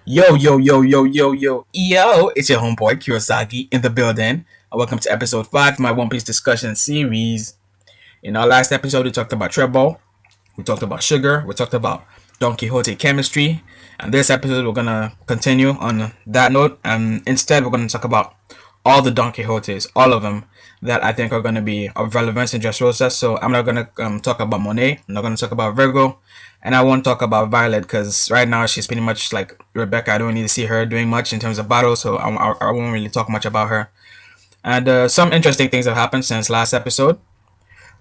Yo, it's your homeboy Kiiro in the building. Welcome to episode 5 of my One Piece discussion series. In our last episode, we talked about Trebol, we talked about sugar, we talked about Donquixote chemistry, and this episode we're gonna continue on that note, and instead we're gonna talk about all the Donquixotes, all of them that I think are gonna be of relevance in Dressrosa. So I'm not gonna talk about Monet, I'm not gonna talk about Virgo, and I won't talk about Violet because right now she's pretty much like Rebecca. I don't need to see her doing much in terms of battle, so I won't really talk much about her. And some interesting things have happened since last episode.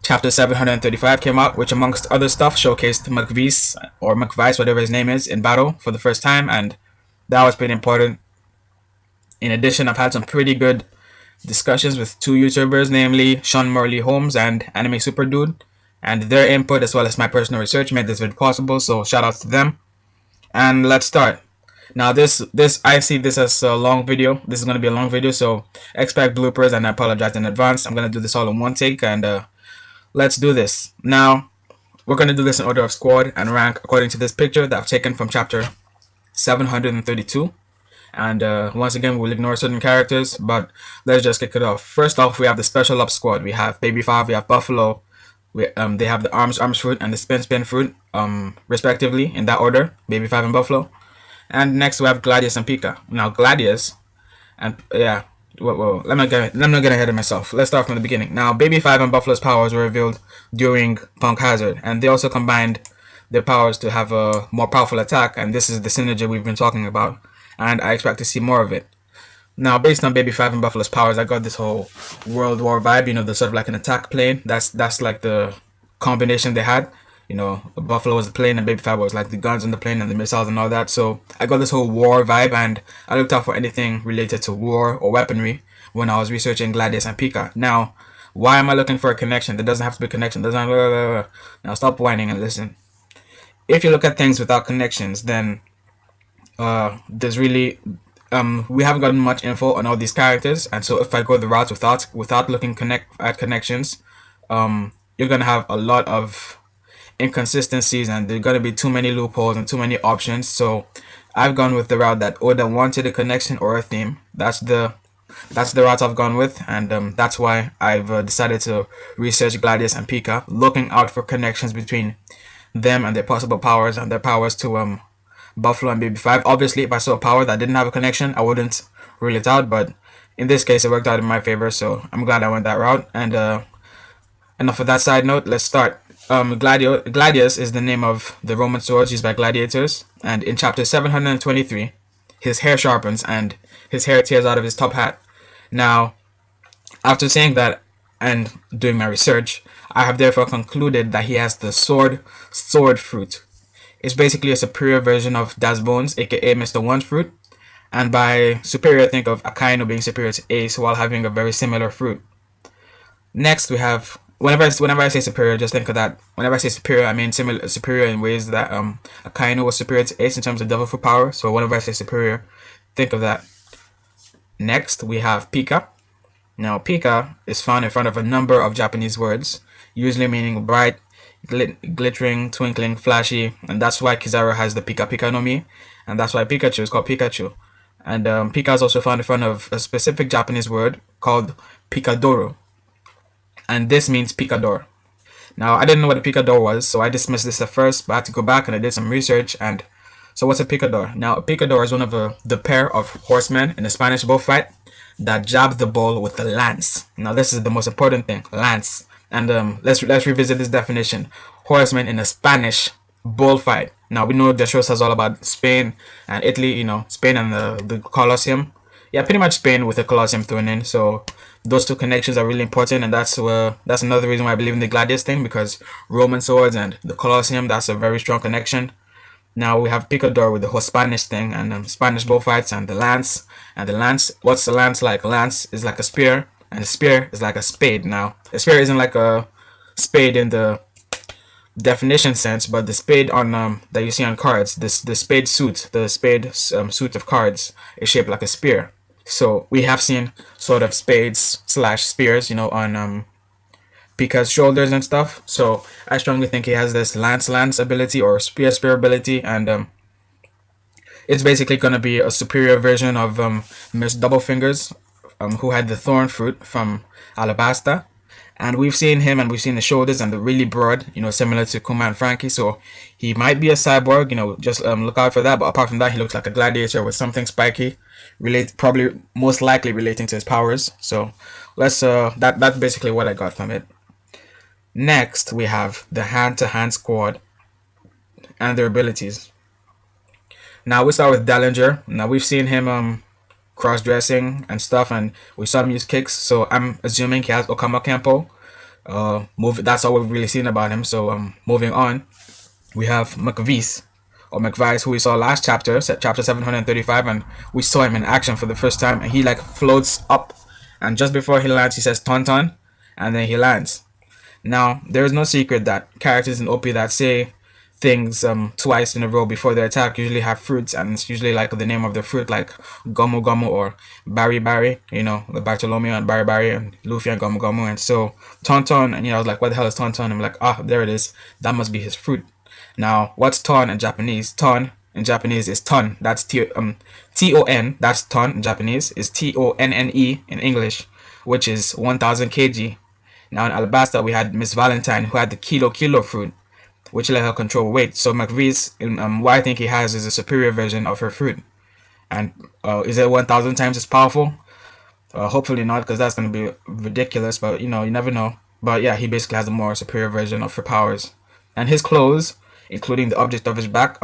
Chapter 735 came out, which amongst other stuff showcased McVice, or McVice, whatever his name is, in battle for the first time, and that was pretty important. In addition, I've had some pretty good discussions with two YouTubers, namely Shonmorley Homez and AnimeSuperdude, and their input as well as my personal research made this video possible, so shout out to them. And let's start. Now this I see this as a long video. This is going to be a long video, so expect bloopers, and I apologize in advance. I'm going to do this all in one take, and let's do this. Now we're going to do this in order of squad and rank according to this picture that I've taken from chapter 732. And once again, we'll ignore certain characters, but let's just kick it off. First off, we have the special ops squad. We have Baby 5, we have Buffalo, they have the arms fruit and the spin fruit, respectively, in that order, Baby 5 and Buffalo. And next we have Gladius and Pica. Now Gladius, and yeah, well, let me get ahead of myself. Let's start from the beginning. Now Baby 5 and Buffalo's powers were revealed during Punk Hazard, and they also combined their powers to have a more powerful attack, and this is the synergy we've been talking about, and I expect to see more of it. Now, based on Baby 5 and Buffalo's powers, I got this whole World War vibe, the sort of like an attack plane. That's like the combination they had. Buffalo was the plane and Baby 5 was like the guns on the plane and the missiles and all that. So I got this whole war vibe, and I looked out for anything related to war or weaponry when I was researching Gladius and Pika. Now, why am I looking for a connection? There doesn't have to be a connection. Now stop whining and listen. If you look at things without connections, then there's really we haven't gotten much info on all these characters, and so if I go the route without looking at connections, you're gonna have a lot of inconsistencies, and there's gonna be too many loopholes and too many options. So I've gone with the route that Oda wanted, a connection or a theme. That's the route I've gone with, and that's why I've decided to research Gladius and Pika, looking out for connections between them and their possible powers and their powers to Buffalo and Baby 5. Obviously, if I saw a power that didn't have a connection, I wouldn't rule it out, but in this case, it worked out in my favor, so I'm glad I went that route. And enough of that side note, let's start. Gladius is the name of the Roman swords used by gladiators, and in chapter 723, his hair sharpens and his hair tears out of his top hat. Now, after saying that and doing my research, I have therefore concluded that he has the sword fruit. It's basically a superior version of Das Bones, aka Mr. One Fruit, and by superior, think of Akainu being superior to Ace while having a very similar fruit. Next, we have, whenever I say superior, just think of that. Whenever I say superior, I mean superior in ways that Akainu was superior to Ace in terms of devil fruit power. So whenever I say superior, think of that. Next, we have Pika. Now, Pika is found in front of a number of Japanese words, usually meaning bright, glittering, twinkling, flashy, and that's why Kizaru has the Pika Pika no Mi, and that's why Pikachu is called Pikachu. And Pika is also found in front of a specific Japanese word called Pikadoru, and this means Picador. Now, I didn't know what a Picador was, so I dismissed this at first, but I had to go back and I did some research. And so what's a Picador? Now, a Picador is one of the pair of horsemen in a Spanish bullfight that jabs the bull with the lance. Now, this is the most important thing, lance. And let's revisit this definition. Horsemen in a Spanish bullfight. Now, we know Dressrosa is all about Spain and Italy, Spain and the Colosseum. Yeah, pretty much Spain with the Colosseum thrown in. So those two connections are really important, and that's another reason why I believe in the Gladius thing, because Roman swords and the Colosseum, that's a very strong connection. Now we have Picador with the whole Spanish thing and Spanish bullfights and the lance. And the lance, what's the lance like? A lance is like a spear, and a spear is like a spade. Now, a spear isn't like a spade in the definition sense, but the spade on that you see on cards, the spade suit, suit of cards is shaped like a spear. So we have seen sort of spades / spears, on Pika's shoulders and stuff. So I strongly think he has this lance ability or spear ability, and It's basically gonna be a superior version of Miss Doublefingers, who had the thorn fruit from Alabasta. And we've seen him, and we've seen the shoulders and the really broad, similar to Kuma and Frankie. So he might be a cyborg, just look out for that. But apart from that, he looks like a gladiator with something spiky, probably most likely relating to his powers. So let's that's basically what I got from it. Next, we have the hand-to-hand squad and their abilities. Now we start with Dallinger. Now we've seen him cross-dressing and stuff, and we saw him use kicks, so I'm assuming he has Okama Kempo. That's all we've really seen about him. So moving on, we have McVice, who we saw last chapter 735, and we saw him in action for the first time, and he like floats up, and just before he lands he says Tauntaun, and then he lands. Now there is no secret that characters in OP that say things twice in a row before their attack usually have fruits, and it's usually like the name of the fruit, like Gomu Gomu or Bari Bari, the Bartolomeo and Bari Bari and Luffy and Gomu Gomu. And so Tauntaun, and I was like, what the hell is Tauntaun? I'm like, there it is, that must be his fruit. Now what's Ton in Japanese? Ton in Japanese is ton. That's T-O-N, that's ton in Japanese, is T-O-N-N-E in English, which is 1000 kg. Now in Alabasta we had Miss Valentine, who had the Kilo fruit, which let her control weight. So McVice, what I think he has is a superior version of her fruit. And is it 1000 times as powerful? Hopefully not, because that's going to be ridiculous, but you never know. But yeah, he basically has a more superior version of her powers. And his clothes, including the object of his back,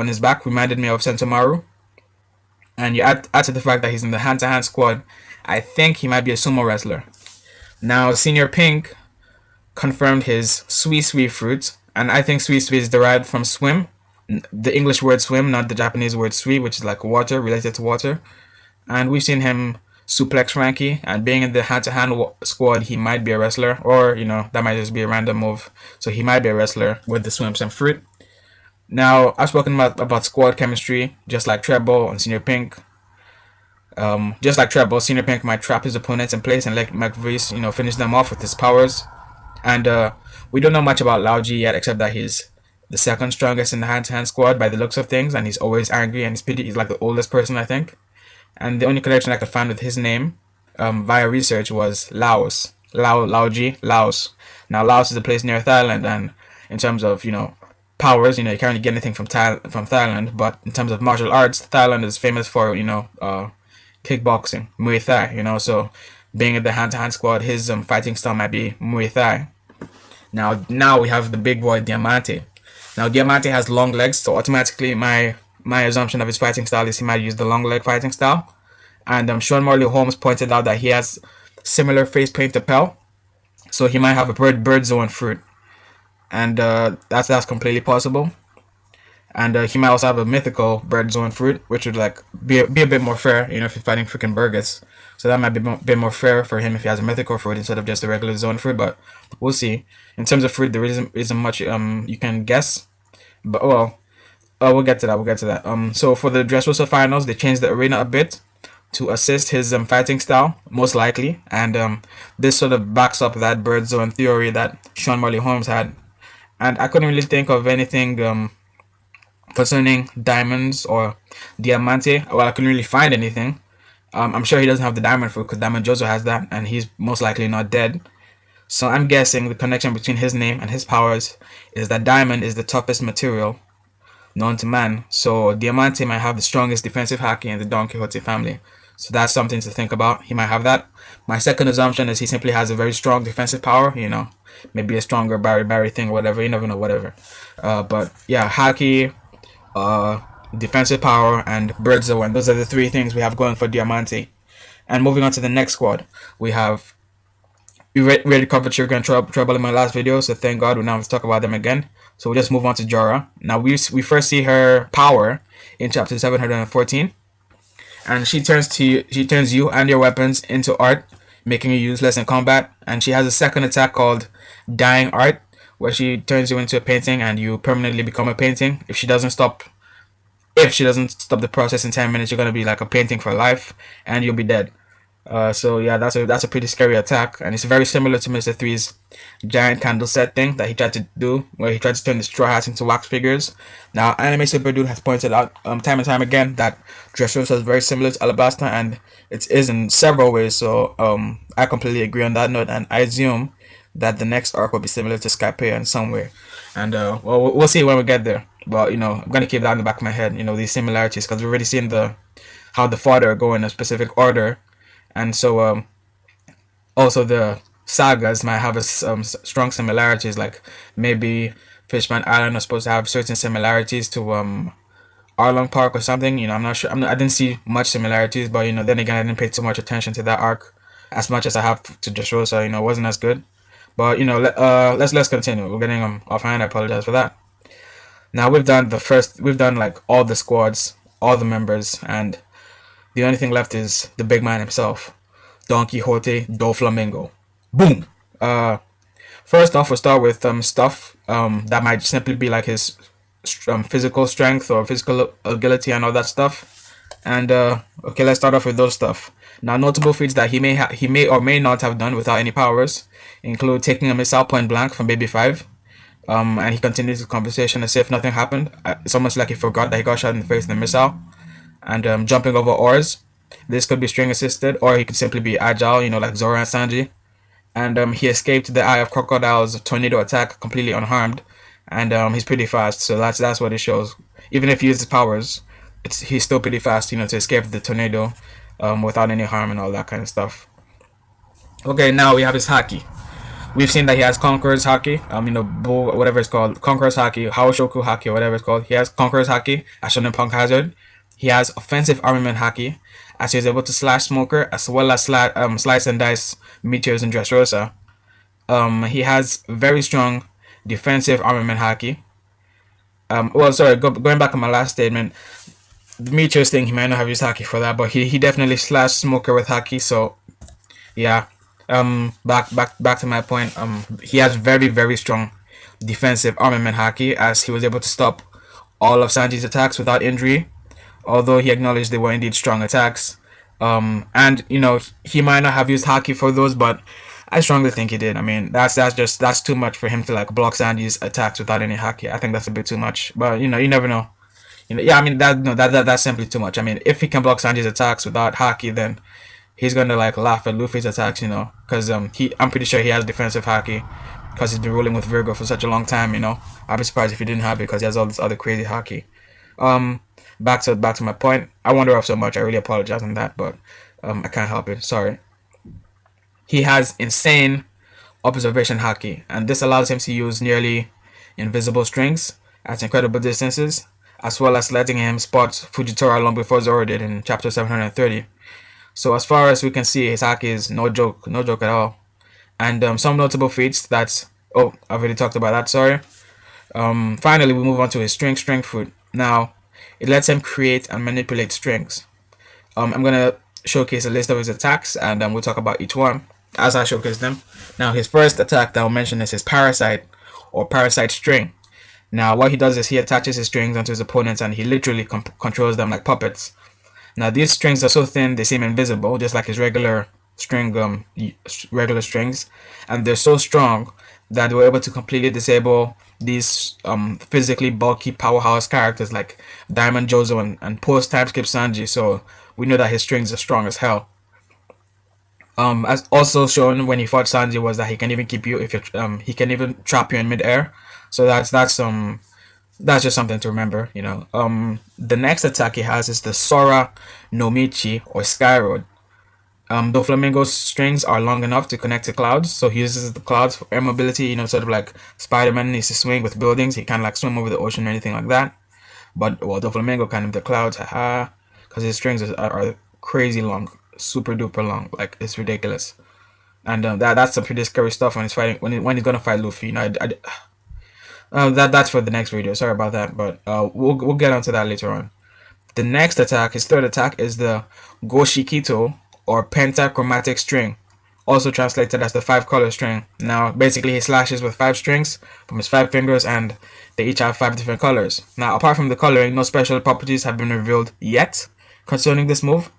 reminded me of Sentomaru. And you add to the fact that he's in the hand-to-hand squad, I think he might be a sumo wrestler. Now Senior Pink confirmed his Sui fruit, and I think Sui is derived from swim, the English word swim, not the Japanese word sui, which is like water, related to water. And we've seen him suplex Frankie, and being in the hand-to-hand squad, he might be a wrestler, or that might just be a random move. So he might be a wrestler with the swims and fruit. Now I've spoken about squad chemistry, just like Trebol and Senior Pink. Just like Trebol, Senior Pink might trap his opponents in place and let McVice, finish them off with his powers. And we don't know much about Lao G yet, except that he's the second strongest in the hand-to-hand squad by the looks of things, and he's always angry, and he's like the oldest person, I think. And the only connection I could find with his name via research was Laos. Lao G, Laos. Now Laos is a place near Thailand, and in terms of powers, you can't really get anything from Thailand, but in terms of martial arts, Thailand is famous for kickboxing, Muay Thai. So being in the hand-to-hand squad, his fighting style might be Muay Thai. Now we have the big boy Diamante. Now Diamante has long legs, so automatically my assumption of his fighting style is he might use the long leg fighting style. And Shonmorley Homez pointed out that he has similar face paint to Pell, so he might have a bird zone fruit, and that's completely possible. And he might also have a mythical bird zone fruit, which would like be a bit more fair, if you're fighting freaking burgers. So that might be a bit more fair for him if he has a mythical fruit instead of just a regular zone fruit. But we'll see. In terms of fruit, there isn't much you can guess. But we'll get to that. So for the Dressrosa finals, they changed the arena a bit to assist his fighting style, most likely. And this sort of backs up that bird zone theory that Shonmorley Homez had. And I couldn't really think of anything concerning diamonds or Diamante. Well, I couldn't really find anything. I'm sure he doesn't have the diamond fruit, because Diamond Jozo has that, and he's most likely not dead. So I'm guessing the connection between his name and his powers is that diamond is the toughest material known to man. So Diamante might have the strongest defensive haki in the Donquixote family. So that's something to think about. He might have that. My second assumption is he simply has a very strong defensive power, maybe a stronger Bari thing, whatever. You never know, whatever. But yeah, haki, defensive power, and bird zone. Those are the three things we have going for Diamante. And moving on to the next squad, we already covered Sugar and Trebol in my last video, so thank God we now have to talk about them again. So we'll just move on to Jorah. Now we first see her power in chapter 714, and she turns you and your weapons into art, making you useless in combat. And she has a second attack called Dying Art, where she turns you into a painting and you permanently become a painting. If she doesn't stop the process in 10 minutes, you're going to be like a painting for life and you'll be dead. So yeah, that's a pretty scary attack, and it's very similar to Mr. Three's giant candle set thing that he tried to do, where he tried to turn the straw hats into wax figures. Now, AnimeSuperdude has pointed out time and time again that Dressrosa is very similar to Alabasta, and it is in several ways. So I completely agree on that note, and I assume that the next arc will be similar to Skypiea in some way. And well, we'll see when we get there. But I'm gonna keep that in the back of my head. These similarities, because we've already seen the how the fodder go in a specific order, and so also the sagas might have strong similarities. Like maybe Fishman Island are supposed to have certain similarities to Arlong Park or something. I'm not sure. I didn't see much similarities, but then again, I didn't pay too much attention to that arc as much as I have to Dressrosa. It wasn't as good. But let's continue. We're getting offhand. I apologize for that. Now we've done like all the squads, all the members, and the only thing left is the big man himself, Donquixote Doflamingo. Boom. First off, we'll start with stuff that might simply be like his physical strength or physical agility and all that stuff. And okay, let's start off with those stuff. Now, notable feats that he may or may not have done without any powers include taking a missile point blank from Baby 5. And he continues the conversation as if nothing happened. It's almost like he forgot that he got shot in the face in the missile. And jumping over oars. This could be string assisted, or he could simply be agile, like Zoro and Sanji. And he escaped the Eye of Crocodile's tornado attack completely unharmed. And he's pretty fast, so that's what it shows. Even if he uses powers, he's still pretty fast, to escape the tornado without any harm and all that kind of stuff. Okay, now we have his haki. We've seen that he has Conqueror's Haki, whatever it's called, Conqueror's Haki, Haoshoku Haki, or whatever it's called. He has Conqueror's Haki, as shown in Punk Hazard. He has Offensive Armament Haki, as he is able to slash Smoker, as well as slice and dice meteors in Dressrosa. He has very strong Defensive Armament Haki. Going back on my last statement, the meteors thing, he might not have used Haki for that, but he definitely slashed Smoker with Haki, so yeah. Back to my point. He has very, very strong defensive armament haki, as he was able to stop all of Sanji's attacks without injury, although he acknowledged they were indeed strong attacks. And he might not have used haki for those, but I strongly think he did. I mean, that's too much for him to like block Sanji's attacks without any haki. I think that's a bit too much, but you never know. Yeah, I mean that's simply too much. I mean, if he can block Sanji's attacks without haki, then he's gonna like laugh at Luffy's attacks, because I'm pretty sure he has defensive haki, because he's been ruling with Virgo for such a long time. I'd be surprised if he didn't have it, because he has all this other crazy haki. Back to my point. I wander off so much. I really apologize on that, but I can't help it. Sorry. He has insane observation haki, and this allows him to use nearly invisible strings at incredible distances, as well as letting him spot Fujitora long before Zoro did in chapter 730. So as far as we can see, his haki is no joke at all. And some notable feats that I've already talked about that. Sorry. Finally, we move on to his strength fruit. Now, it lets him create and manipulate strings. I'm gonna showcase a list of his attacks, and we'll talk about each one as I showcase them. Now, his first attack that I'll mention is his parasite or parasite string. Now, what he does is he attaches his strings onto his opponents, and he literally controls them like puppets. Now, these strings are so thin they seem invisible, just like his regular strings, and they're so strong that we're able to completely disable these physically bulky powerhouse characters like Diamond Jozo and post time skip Sanji. So we know that his strings are strong as hell. As also shown when he fought Sanji was that he can even keep you if you're he can even trap you in midair. So that's just something to remember, The next attack he has is the Sora no Michi, or Sky Road. Doflamingo's strings are long enough to connect to clouds, so he uses the clouds for air mobility, sort of like Spider-Man needs to swing with buildings. He can't like swim over the ocean or anything like that. But, Doflamingo kind of the clouds, because his strings are crazy long, super duper long, like it's ridiculous. And that's some pretty scary stuff when he's fighting, when he's gonna fight Luffy. That's for the next video. Sorry about that, but we'll get onto that later on. The next attack, his third attack, is the Goshikito, or Pentachromatic string, also translated as the 5-color string. Now, basically, he slashes with 5 strings from his 5 fingers, and they each have 5 different colors. Now, apart from the coloring, no special properties have been revealed yet concerning this move.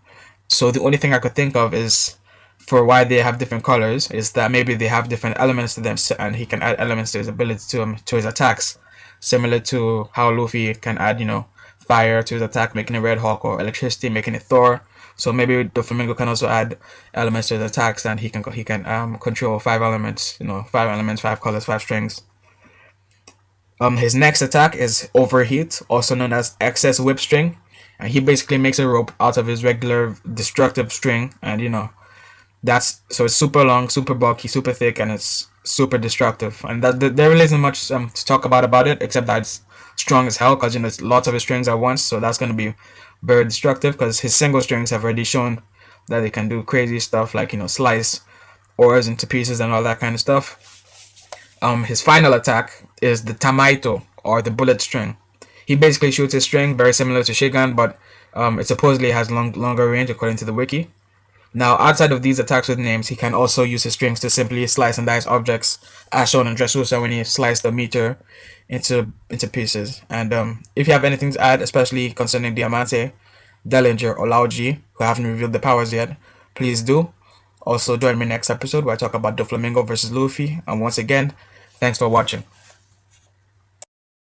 So the only thing I could think of is for why they have different colors is that maybe they have different elements to them, and he can add elements to his ability to his attacks, similar to how Luffy can add fire to his attack, making it Red Hawk, or electricity, making it Thor. So maybe Doflamingo can also add elements to his attacks, and he can control 5 elements, 5 elements, 5 colors, 5 strings. His next attack is Overheat, also known as Excess Whip String, and he basically makes a rope out of his regular destructive string, and so it's super long, super bulky, super thick, and it's super destructive. And there really isn't much to talk about it, except that it's strong as hell, because it's lots of his strings at once, so that's going to be very destructive, because his single strings have already shown that they can do crazy stuff like slice ores into pieces and all that kind of stuff. His final attack is the Tamaito, or the bullet string. He basically shoots his string very similar to Shigan, but it supposedly has longer range according to the wiki. Now, outside of these attacks with names, he can also use his strings to simply slice and dice objects, as shown in Dressrosa when he sliced the meteor into pieces. And if you have anything to add, especially concerning Diamante, Dellinger, or Lao G, who haven't revealed the powers yet, please do. Also, join me next episode where I talk about Doflamingo versus Luffy. And once again, thanks for watching.